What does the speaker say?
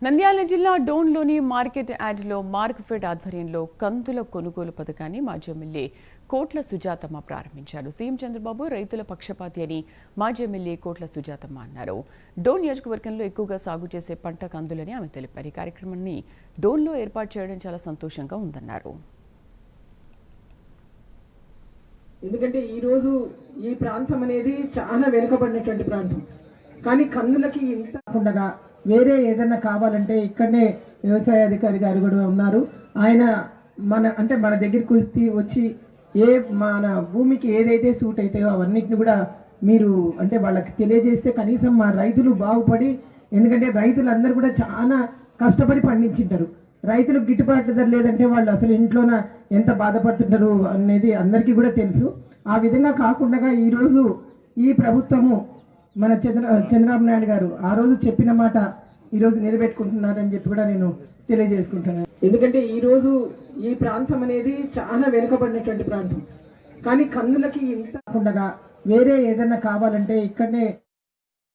నంద్యాల జిల్లా డోన్లోని మార్కెట్ యార్డ్లో మార్క్ఫెడ్ ఆధ్వర్యంలో కందుల కొనుగోలు పథకాన్ని మాజీ ఎమ్మెల్యే కోట్ల సుజాతమ్మ ప్రారంభించారు. సీఎం చంద్రబాబు రైతుల పక్షపాతి అని మాజీ ఎమ్మెల్యే కోట్ల సుజాతమ్మ అన్నారు. డోన్ నియోజకవర్గంలో ఎక్కువగా సాగు చేసే పంట కందులని ఆమె తెలిపారు. ఈ కార్యక్రమాన్ని డోన్లో ఏర్పాటు చేయడం చాలా సంతోషంగా ఉందన్నారు. ఎందుకంటే ఈరోజు ఈ ప్రాంతం అనేది చాలా వెనుకబడినటువంటి ప్రాంతం. కానీ కందులకి ఇంత ఉండగా వేరే ఏదన్నా కావాలంటే ఇక్కడనే వ్యవసాయ అధికారి గారు కూడా ఉన్నారు. ఆయన మన దగ్గరికి వచ్చి మన భూమికి ఏదైతే సూట్ అవుతాయో అవన్నిటిని కూడా మీరు వాళ్ళకి తెలియజేస్తే కనీసం మా రైతులు బాగుపడి, ఎందుకంటే రైతులందరూ కూడా చాలా కష్టపడి పండించింటారు. రైతులకు గిట్టుబాటు ధర లేదంటే వాళ్ళు అసలు ఇంట్లోన ఎంత బాధపడుతుంటారు అనేది అందరికీ కూడా తెలుసు. ఆ విధంగా కాకుండా ఈరోజు ఈ ప్రభుత్వము మన చంద్రబాబు నాయుడు గారు ఆ రోజు చెప్పిన మాట ఈరోజు నిలబెట్టుకుంటున్నారని చెప్పి కూడా నేను తెలియజేసుకుంటున్నాను. ఎందుకంటే ఈరోజు ఈ ప్రాంతం అనేది చాలా వెనుకబడినటువంటి ప్రాంతం. కానీ కందులకి ఇంత ఉండగా వేరే ఏదన్నా కావాలంటే ఇక్కడనే